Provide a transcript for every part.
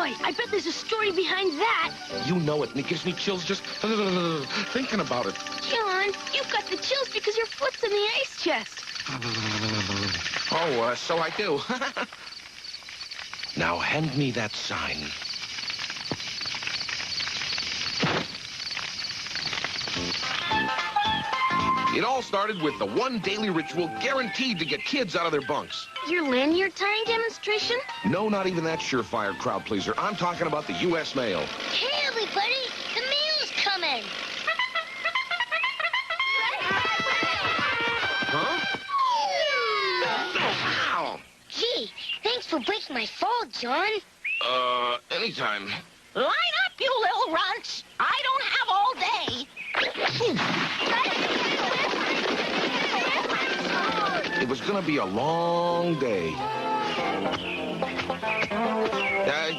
boy, I bet there's a story behind that. You know it, and it gives me chills just thinking about it. John, you've got the chills because your foot's in the ice chest. Oh, so I do. Now hand me that sign. It all started with the one daily ritual guaranteed to get kids out of their bunks. Your lanyard tying demonstration? No, not even that surefire crowd pleaser. I'm talking about the U.S. mail. Hey, everybody, the mail's coming. Huh? Ow! Gee, thanks for breaking my fall, John. Anytime. Line up, you little runts. I don't have all day. It was gonna be a long day.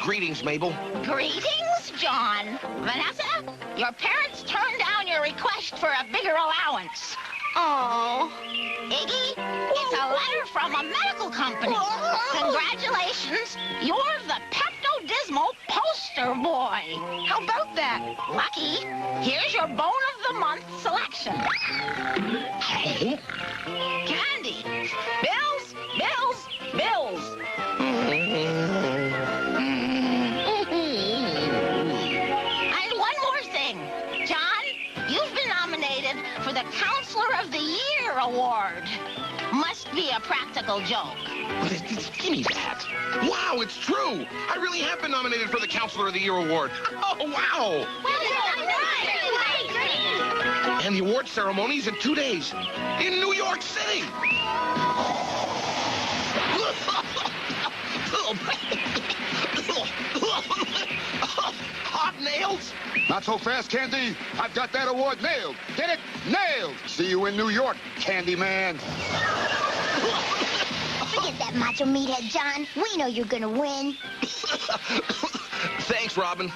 Greetings, Mabel. Greetings, John. Vanessa, your parents turned down your request for a bigger allowance. Oh. Iggy, it's a letter from a medical company. Congratulations, you're the Pepto-Dismal poster boy. How about that? Lucky, here's your bone of the month selection. Candy. Bills, bills, bills. And one more thing. John, you've been nominated for the Counselor of the Year award. Must be a practical joke. Give me that. Wow, it's true. I really have been nominated for the Counselor of the Year award. Oh, wow. And the award ceremony's in 2 days in New York City. Hot nails? Not so fast, Candy. I've got that award nailed. Get it? Nailed. See you in New York, Candy Man. Forget that macho meathead, John. We know you're gonna win. Thanks, Robin.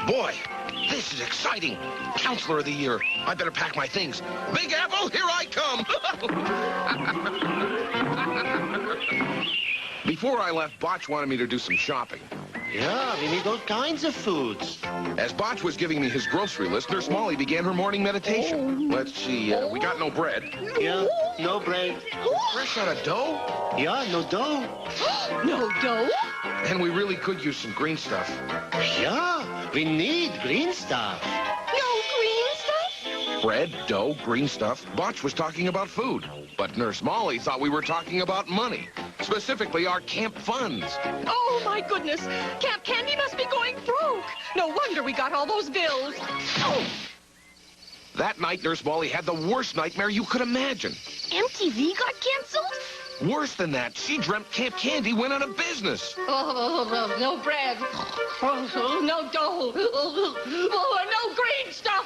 Boy, this is exciting. Counselor of the Year. I better pack my things. Big Apple, here I come. Before I left, Botch wanted me to do some shopping. Yeah, we need all kinds of foods. As Botch was giving me his grocery list, Nurse Molly began her morning meditation. Let's see, we got no bread. Yeah, no bread. Fresh out of dough? Yeah, no dough. No dough? And we really could use some green stuff. Yeah, we need green stuff. No green stuff? Bread, dough, green stuff. Botch was talking about food. But Nurse Molly thought we were talking about money. Specifically, our camp funds. Oh, my goodness. Camp Candy must be going broke. No wonder we got all those bills. Oh. That night, Nurse Molly had the worst nightmare you could imagine. MTV got canceled? Worse than that, she dreamt Camp Candy went out of business. Oh, no bread. Oh, no dough. Oh, no green stuff.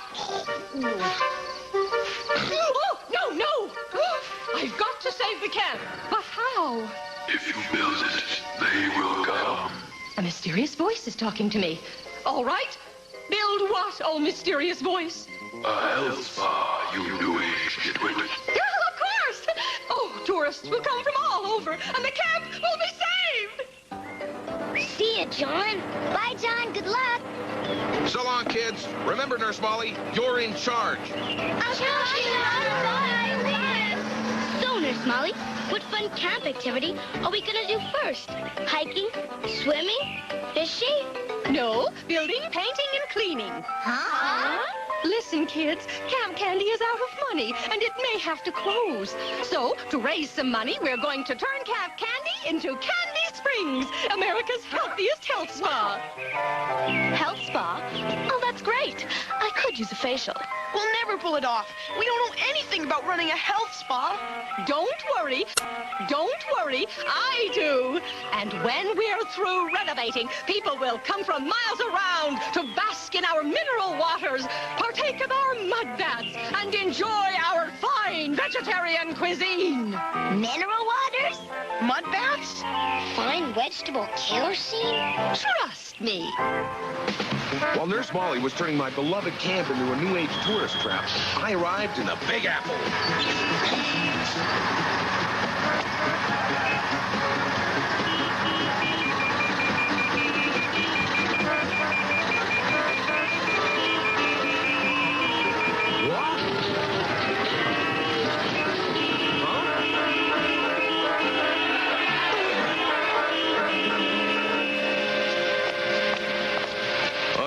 Oh, no. I've got to save the camp. But how? If you build it, they will come. A mysterious voice is talking to me. All right. Build what, oh mysterious voice? A health spa, you new age nitwit. Of course. Oh, tourists will come from all over, and the camp will be saved. See ya, John. Bye, John. Good luck. So long, kids. Remember, Nurse Molly, you're in charge. So, Nurse Molly, what fun camp activity are we gonna do first? Hiking? Swimming? Fishing? No, building, painting, and cleaning. Huh? Listen, kids, Camp Candy is out of money, and it may have to close. So, to raise some money, we're going to turn Camp Candy into Candy Springs, America's healthiest health spa. Health spa? Oh, that's great. I could use a facial. We'll never pull it off. We don't know anything about running a health spa. Don't worry, I do. And when we're through renovating, people will come from miles around to bask in our mineral waters, partake of our mud baths, and enjoy our fine vegetarian cuisine. Mineral waters? Mud baths? Fine vegetable killer scene? Trust me. While Nurse Molly was turning my beloved camp into a new age tourist trap, I arrived in the Big Apple.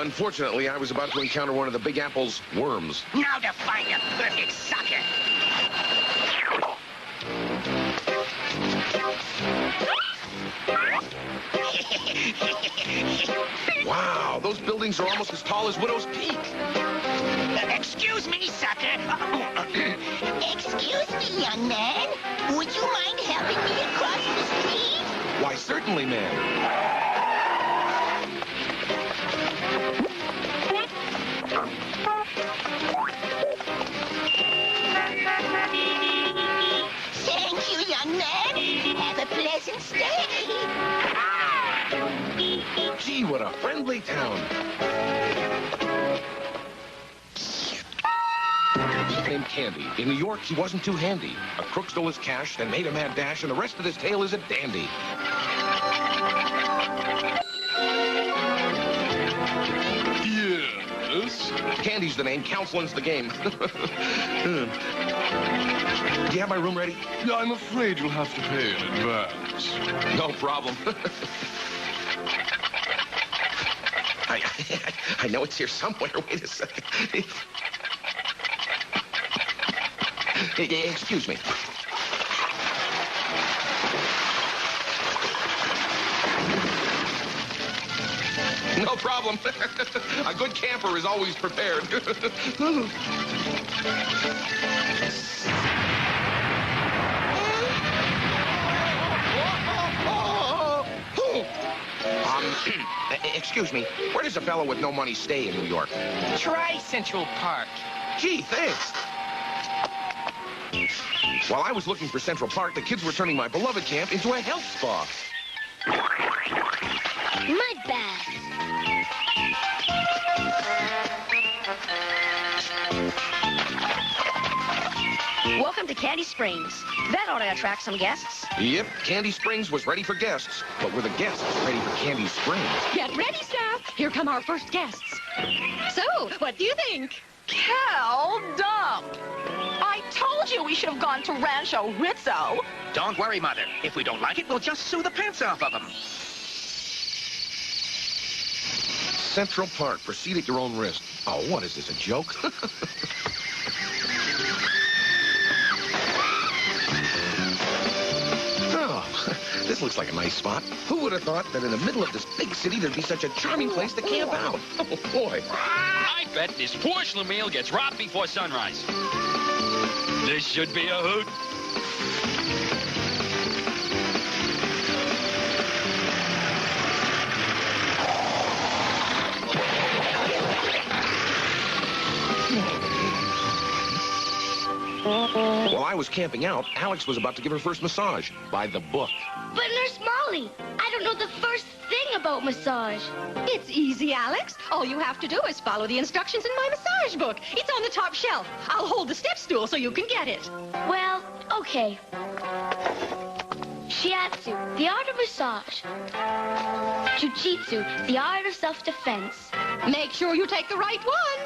Unfortunately, I was about to encounter one of the Big Apple's worms. Now to find a perfect sucker. Wow, those buildings are almost as tall as Widow's Peak. Excuse me, sucker. Excuse me, young man. Would you mind helping me across the street? Why, certainly, ma'am. Thank you, young man. Have a pleasant stay. Gee, what a friendly town. Named Candy. In New York, he wasn't too handy. A crook stole his cash, then made a mad dash, and the rest of his tale is a dandy. Yes? Candy's the name, counseling's the game. Do you have my room ready? I'm afraid you'll have to pay in advance. No problem. I know it's here somewhere. Wait a second. Excuse me. No problem. A good camper is always prepared. Excuse me, where does a fellow with no money stay in New York? Try Central Park. Gee, thanks. While I was looking for Central Park, the kids were turning my beloved camp into a health spa. Mud bath. Welcome to Candy Springs. That ought to attract some guests. Yep, Candy Springs was ready for guests, but were the guests ready for Candy Springs? Get ready, staff. Here come our first guests. So, what do you think? Cal Dump. I told you we should have gone to Rancho Rizzo. Don't worry, Mother. If we don't like it, we'll just sue the pants off of them. Central Park, proceed at your own risk. Oh, what is this, a joke? Oh, this looks like a nice spot. Who would have thought that in the middle of this big city there'd be such a charming place to camp out? Oh, boy. I bet this poor Schlemiel gets robbed before sunrise. This should be a hoot. While I was camping out, Alex was about to give her first massage by the book. But Nurse Molly, I don't know the first thing about massage. It's easy, Alex. All you have to do is follow the instructions in my massage book. It's on the top shelf. I'll hold the step stool so you can get it. Well, okay. Shiatsu, the art of massage. Jiu-jitsu, the art of self-defense. Make sure you take the right one.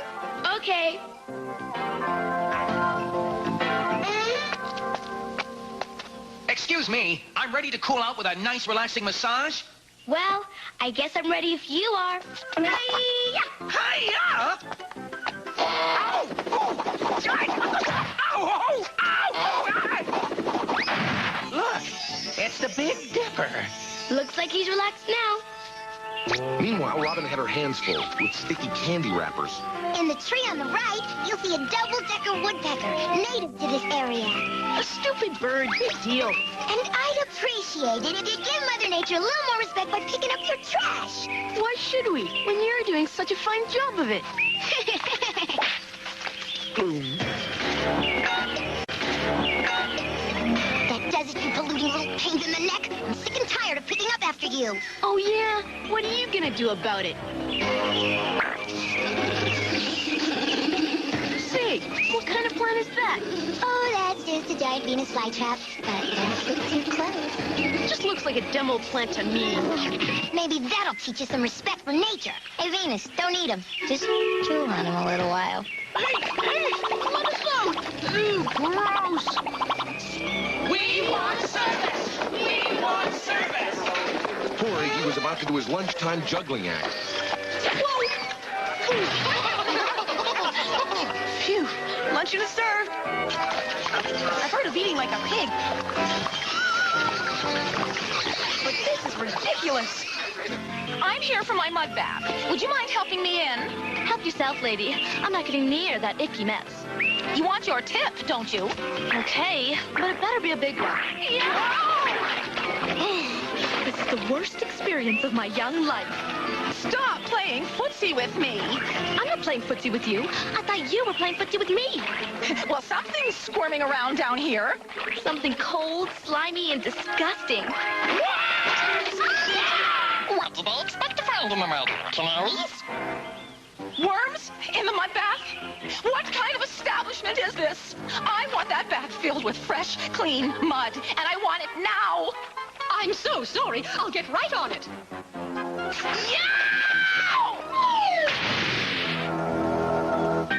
Okay. Excuse me, I'm ready to cool out with a nice, relaxing massage. Well, I guess I'm ready if you are. Hi-ya! Hi-ya! Ow! Oh! Ow! Ow! Ow! Look, it's the Big Dipper. Looks like he's relaxed now. Meanwhile, Robin had her hands full with sticky candy wrappers. In the tree on the right, you'll see a double-decker woodpecker, native to this area. A stupid bird, big deal. And I'd appreciate it if you'd give Mother Nature a little more respect by picking up your trash. Why should we, when you're doing such a fine job of it? That does it, you polluting little pains in the neck. I'm sick and tired of picking up after you. Oh, yeah? What are you gonna do about it? Say, what kind of plant is that? Oh, that's just a giant Venus flytrap. But don't look too close. Just looks like a demo plant to me. Maybe that'll teach you some respect for nature. Hey, Venus, don't eat him. Just chew on him a little while. Hey, let us out! Ew, gross! We want service! We want service! Poor Iggy was about to do his lunchtime juggling act. Whoa! Phew. Luncheon is served. I've heard of eating like a pig. But this is ridiculous. I'm here for my mud bath. Would you mind helping me in? Help yourself, lady. I'm not getting near that icky mess. You want your tip, don't you? Okay, but it better be a big one. This is the worst experience of my young life. Stop playing footsie with me. I'm not playing footsie with you. I thought you were playing footsie with me. Well, something's squirming around down here. Something cold, slimy, and disgusting. What did I expect to find in the mud? Canaries? Worms in the mud bath? What kind of establishment is this? I want that bath filled with fresh, clean mud, and I want it now. I'm so sorry. I'll get right on it.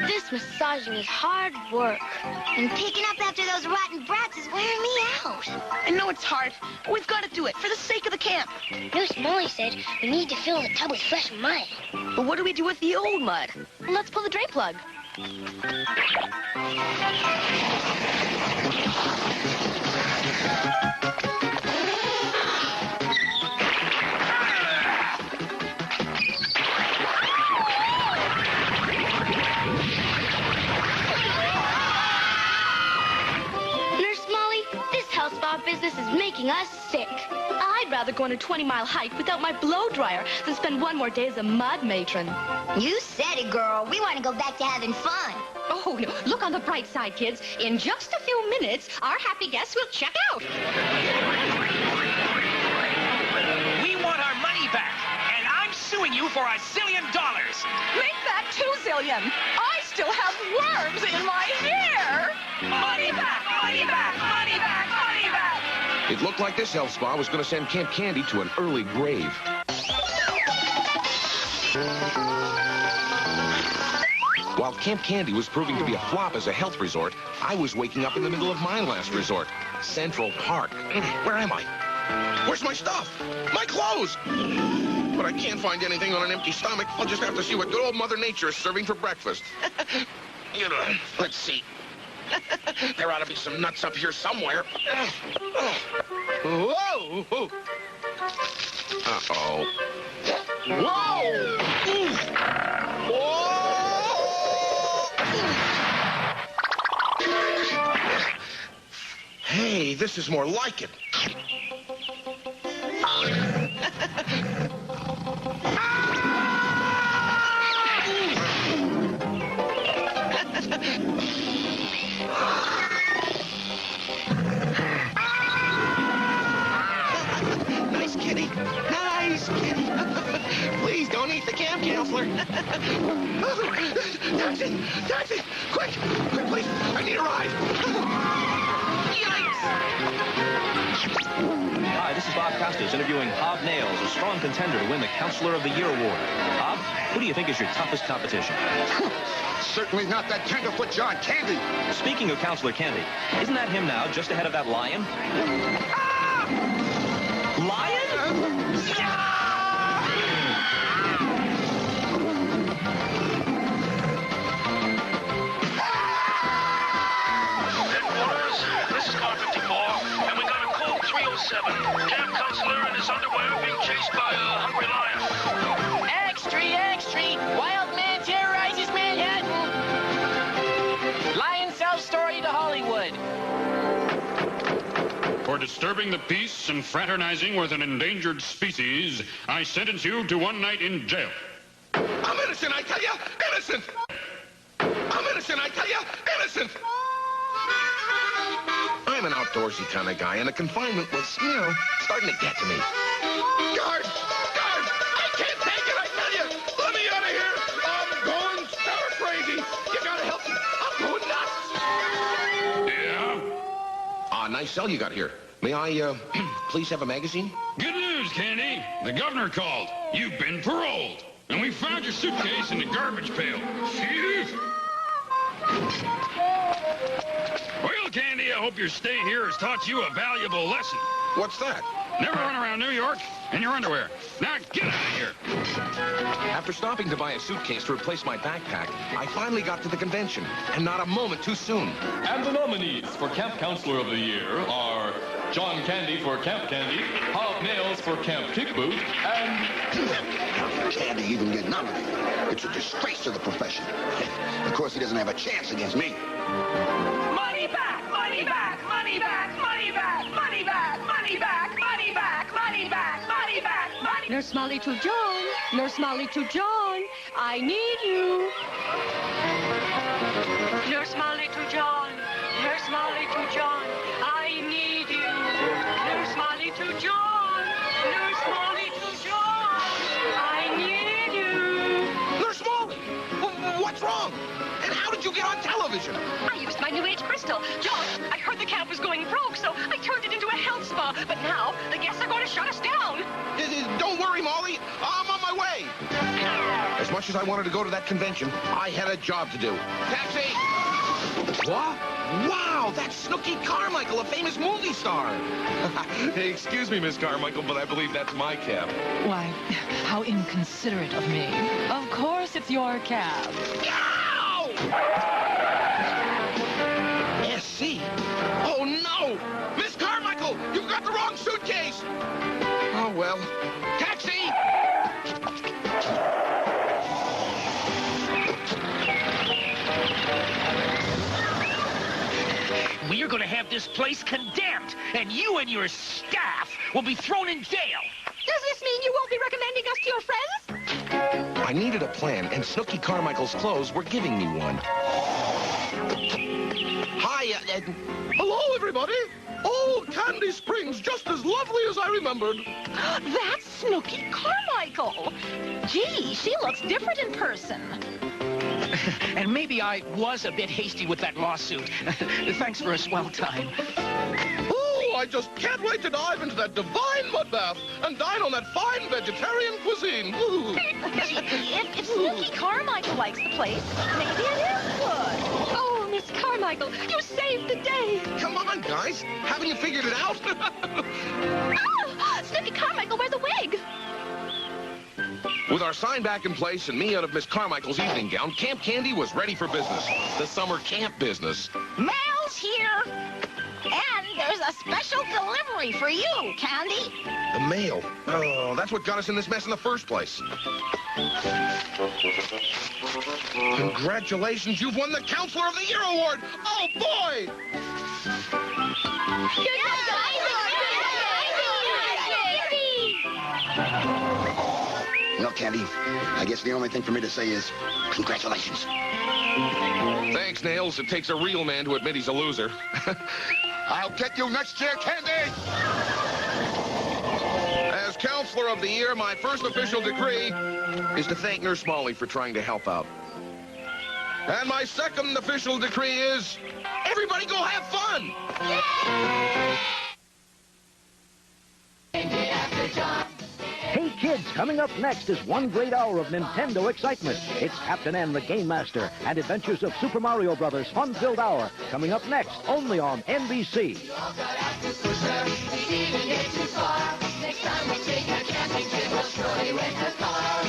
This massaging is hard work. And picking up after those rotten brats is wearing me out. I know it's hard, but we've got to do it for the sake of the camp. Nurse Molly said we need to fill the tub with fresh mud. But what do we do with the old mud? Let's pull the drain plug. Spa business is making us sick. I'd rather go on a 20-mile hike without my blow dryer than spend one more day as a mud matron. You said it, girl. We want to go back to having fun. Oh, no. Look on the bright side, kids. In just a few minutes, our happy guests will check out. We want our money back, and I'm suing you for $1 zillion. Make that 2 zillion. I still have worms in my hair. Money back, money back, money back, money back. It looked like this health spa was going to send Camp Candy to an early grave. While Camp Candy was proving to be a flop as a health resort, I was waking up in the middle of my last resort, Central Park. Where am I? Where's my stuff? My clothes! But I can't find anything on an empty stomach. I'll just have to see what good old Mother Nature is serving for breakfast. You know, let's see. There ought to be some nuts up here somewhere. Whoa! Uh-oh. Whoa! Whoa! Hey, this is more like it. Nice kitty. Nice kitty. Please don't eat the camp counselor. Taxi! Taxi! Quick! Quick, please! I need a ride! Hi, this is Bob Costas interviewing Hob Nails, a strong contender to win the Counselor of the Year award. Bob, who do you think is your toughest competition? Certainly not that tenderfoot John Candy. Speaking of Counselor Candy, isn't that him now, just ahead of that lion? Ah! Lion? Headquarters, this is Car 54, and we got a code 307. Camp Counselor in his underwear being chased by a hungry lion. Extra, extra! Wild man terrorizes Manhattan. Lion sells story to Hollywood. For disturbing the peace and fraternizing with an endangered species, I sentence you to 1 night in jail. I'm innocent, I tell you! Innocent! I'm innocent, I tell you! Innocent! I'm an outdoorsy kind of guy, and the confinement was, starting to get to me. Guard! Guard! I can't take it, I tell you! Let me out of here! I'm going stir crazy! You gotta help me! I'm going nuts! Yeah? Nice cell you got here. May I, please have a magazine? Good news, Candy. The governor called. You've been paroled. And we found your suitcase in the garbage pail. Phew! Well, Candy, I hope your stay here has taught you a valuable lesson. What's that? Never run around New York in your underwear. Now, get out of here. After stopping to buy a suitcase to replace my backpack, I finally got to the convention, and not a moment too soon. And the nominees for Camp Counselor of the Year are John Candy for Camp Candy, Hob Nails for Camp Kick Boot, and... How can Candy even get nominated? It's a disgrace to the profession. Of course, he doesn't have a chance against me. Money back! Money back! Money back! Money back! Money back! Money back! Money back! Money back! Money back! Money... Nurse Molly to John. Nurse Molly to John. I need you. Nurse Molly to John. Nurse Molly to John. I need you. Nurse Molly to John. Nurse Molly to John. I need you. Nurse Molly! What's wrong? And how did you get on television? I used my New Age crystal. John, I heard the camp was going broke, so I turned it into a health spa. But now, the guests are going to shut us down. Don't worry, Molly. I'm on my way. As much as I wanted to go to that convention, I had a job to do. Taxi! What? Wow, that's Snooky Carmichael, a famous movie star. Hey, excuse me, Miss Carmichael, but I believe that's my cab. Why, how inconsiderate of me. Of course it's your cab. Ow! SC? Oh, no! Miss Carmichael, you've got the wrong suitcase! Oh, well. Taxi! We are going to have this place condemned, and you and your staff will be thrown in jail. Does this mean you won't be recommending us to your friends? I needed a plan, and Snooky Carmichael's clothes were giving me one. Hi, Hello, everybody. Oh, Candy Springs, just as lovely as I remembered. That's Snooky Carmichael. Gee, she looks different in person. And maybe I was a bit hasty with that lawsuit. Thanks for a swell time. Oh, I just can't wait to dive into that divine mud bath and dine on that fine vegetarian cuisine. Ooh. If Snooky Carmichael likes the place, maybe it is good. Oh, Miss Carmichael, you saved the day. Come on, guys. Haven't you figured it out? Oh, Snooky Carmichael wears a wig. With our sign back in place and me out of Miss Carmichael's evening gown, Camp Candy was ready for business. The summer camp business. Mail's here. And there's a special delivery for you, Candy. The mail. Oh, that's what got us in this mess in the first place. Congratulations, you've won the Counselor of the Year award. Oh, boy! Well, Candy, I guess the only thing for me to say is congratulations. Thanks, Nails. It takes a real man to admit he's a loser. I'll get you next year, Candy! As Counselor of the Year, my first official decree is to thank Nurse Molly for trying to help out. And my second official decree is, everybody go have fun! Hey kids, coming up next is one great hour of Nintendo excitement. It's Captain N, the Game Master, and Adventures of Super Mario Brothers fun-filled hour. Coming up next, only on NBC. Next time we take a camping trip, we'll surely rent a car.